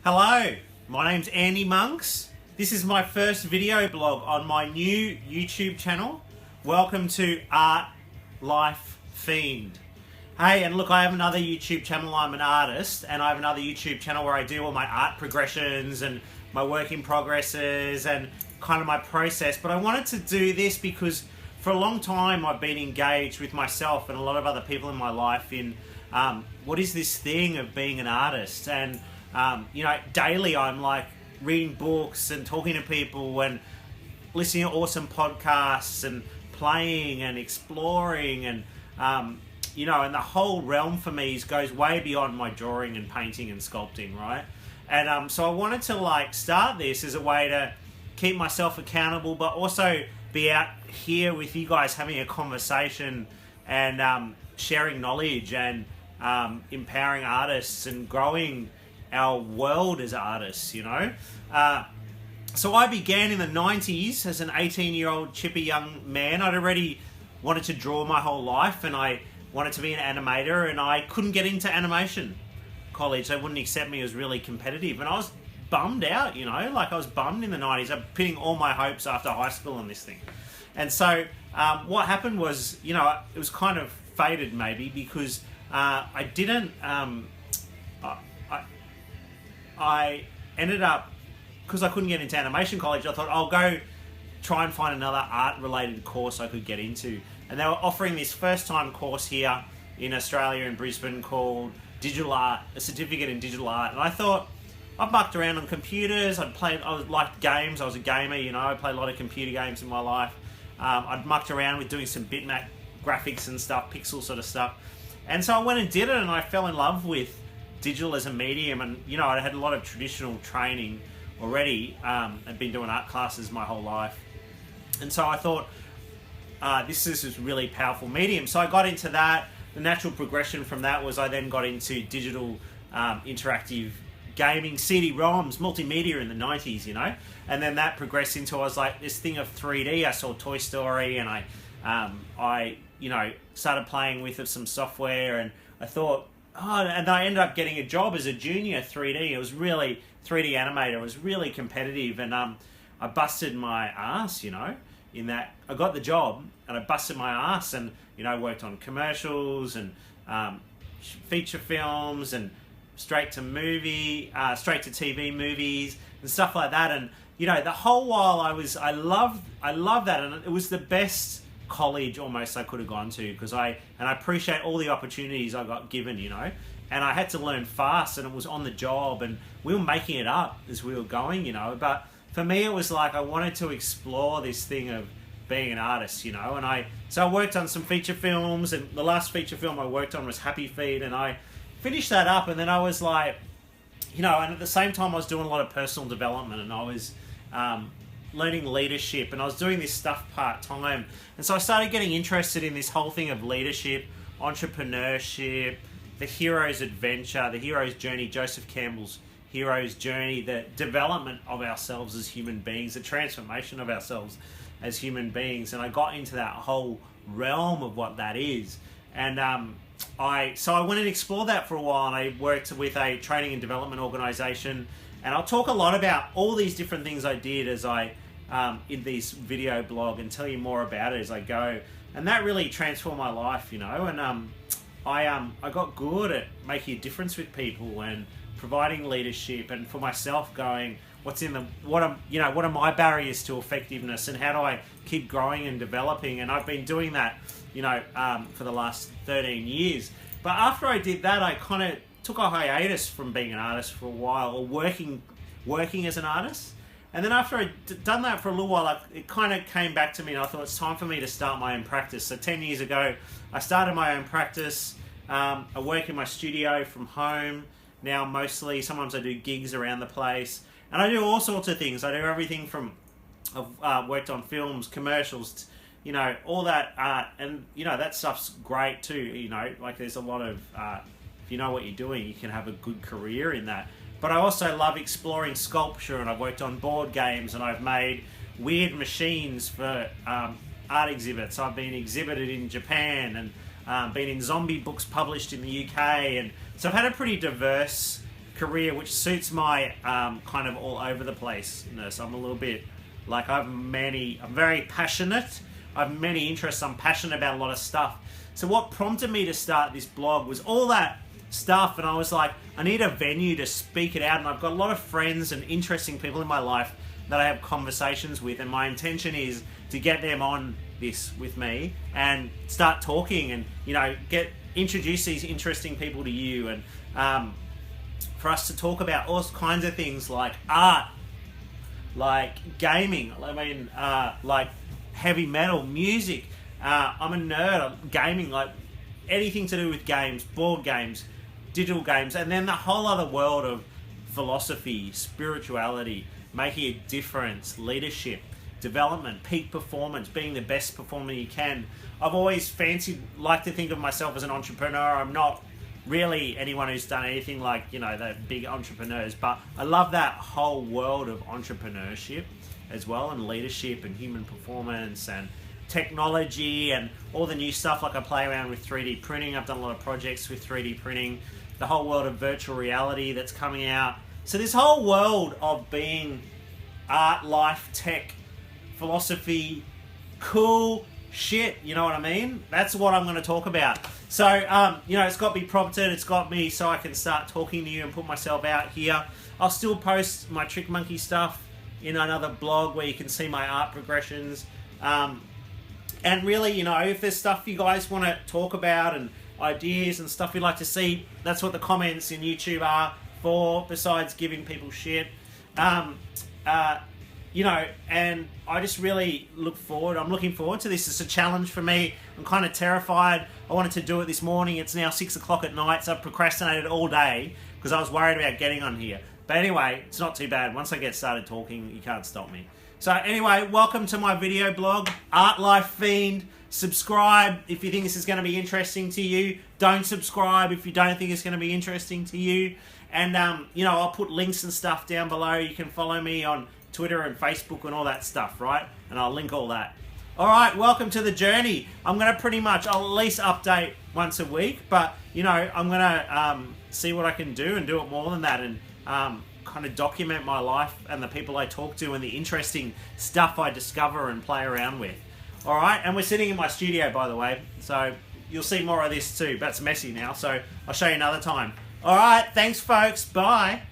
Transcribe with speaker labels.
Speaker 1: Hello, my name's Andy Monks. This is my first video blog on my new YouTube channel. Welcome to Art Life Fiend. Hey, and look, I have another YouTube channel. I'm an artist, and I have another YouTube channel where I do all my art progressions and my work in progresses and kind of my process. But I wanted to do this because for a long time I've been engaged with myself and a lot of other people in my life in what is this thing of being an artist. And daily I'm like reading books and talking to people and listening to awesome podcasts and playing and exploring and and the whole realm for me goes way beyond my drawing and painting and sculpting, right? And so I wanted to start this as a way to keep myself accountable, but also be out here with you guys having a conversation and sharing knowledge and empowering artists and growing our world as artists, So I began in the 90s as an 18-year-old chippy young man. I'd already wanted to draw my whole life and I wanted to be an animator, and I couldn't get into animation college. They wouldn't accept me as really competitive, and I was bummed out, I was bummed in the 90s. I'm pinning all my hopes after high school on this thing. And so what happened was, it was kind of fated maybe because I didn't... I ended up, because I couldn't get into animation college, I thought I'll go try and find another art-related course I could get into. And they were offering this first-time course here in Australia, in Brisbane, called Digital Art, a certificate in digital art. And I thought, I mucked around on computers, I liked games, I was a gamer, I played a lot of computer games in my life. I'd mucked around with doing some bitmap graphics and stuff, pixel sort of stuff. And so I went and did it, and I fell in love with digital as a medium, and I had a lot of traditional training already. I'd been doing art classes my whole life, and so I thought this is a really powerful medium. So I got into that. The natural progression from that was I then got into digital interactive gaming, CD-ROMs, multimedia in the 90s, and then that progressed into, I was like, this thing of 3D. I saw Toy Story, and I started playing with some software, and I thought, and I ended up getting a job as a junior 3D. It was really 3D animator. It was really competitive, and I busted my ass, in that. I got the job, and I busted my ass, and worked on commercials and feature films and straight to TV movies and stuff like that. And the whole while I loved that, and it was the best college almost I could have gone to, because I appreciate all the opportunities I got given, and I had to learn fast, and it was on the job, and we were making it up as we were going, but for me it was like I wanted to explore this thing of being an artist, and so I worked on some feature films, and the last feature film I worked on was Happy Feet, and I finished that up, and then I was like, and at the same time I was doing a lot of personal development, and I was learning leadership, and I was doing this stuff part-time, and so I started getting interested in this whole thing of leadership, entrepreneurship, the hero's adventure, the hero's journey, Joseph Campbell's hero's journey, the development of ourselves as human beings, the transformation of ourselves as human beings, and I got into that whole realm of what that is. And I went and explored that for a while, and I worked with a training and development organisation. And I'll talk a lot about all these different things I did as in this video blog, and tell you more about it as I go. And that really transformed my life, And I got good at making a difference with people and providing leadership, and for myself going, what are my barriers to effectiveness, and how do I keep growing and developing? And I've been doing that, for the last 13 years. But after I did that, I kind of took a hiatus from being an artist for a while, or working as an artist. And then after I'd done that for a little while, it kind of came back to me, and I thought it's time for me to start my own practice. So 10 years ago, I started my own practice. I work in my studio from home now mostly. Sometimes I do gigs around the place. And I do all sorts of things. I do everything from, I've worked on films, commercials, all that art. And, that stuff's great too. There's a lot of... if you know what you're doing, you can have a good career in that. But I also love exploring sculpture, and I've worked on board games, and I've made weird machines for art exhibits. I've been exhibited in Japan, and been in zombie books published in the UK, and so I've had a pretty diverse career, which suits my kind of all over the place-ness. I'm a little bit like I'm very passionate. I have many interests. I'm passionate about a lot of stuff. So what prompted me to start this blog was all that stuff, and I was like, I need a venue to speak it out, and I've got a lot of friends and interesting people in my life that I have conversations with, and my intention is to get them on this with me and start talking and, you know, introduce these interesting people to you, and for us to talk about all kinds of things like art, like gaming, like heavy metal, music. I'm a nerd, gaming, like anything to do with games, board games, digital games, and then the whole other world of philosophy, spirituality, making a difference, leadership, development, peak performance, being the best performer you can. I've always like to think of myself as an entrepreneur. I'm not really anyone who's done anything like, you know, the big entrepreneurs, but I love that whole world of entrepreneurship as well, and leadership and human performance and technology and all the new stuff. Like I play around with 3D printing. I've done a lot of projects with 3D printing, the whole world of virtual reality that's coming out. So this whole world of being art, life, tech, philosophy, cool shit, you know what I mean? That's what I'm going to talk about. So, you know, it's got me prompted. It's got me so I can start talking to you and put myself out here. I'll still post my Trick Monkey stuff in another blog where you can see my art progressions. And really, you know, if there's stuff you guys want to talk about and ideas and stuff you'd like to see, that's what the comments in YouTube are for, besides giving people shit. You know, and I just really I'm looking forward to this. It's a challenge for me. I'm kind of terrified. I wanted to do it this morning. It's now 6 o'clock at night, so I've procrastinated all day because I was worried about getting on here. But anyway, it's not too bad. Once I get started talking, you can't stop me. So anyway, welcome to my video blog, Art Life Fiend. Subscribe if you think this is going to be interesting to you. Don't subscribe if you don't think it's going to be interesting to you. And, you know, I'll put links and stuff down below. You can follow me on Twitter and Facebook and all that stuff, right? And I'll link all that. All right, welcome to the journey. I'm going to I'll at least update once a week, but, you know, I'm going to see what I can do and do it more than that, and kind of document my life and the people I talk to and the interesting stuff I discover and play around with. All right, and we're sitting in my studio, by the way, so you'll see more of this too. That's messy now, so I'll show you another time. All right, thanks, folks. Bye.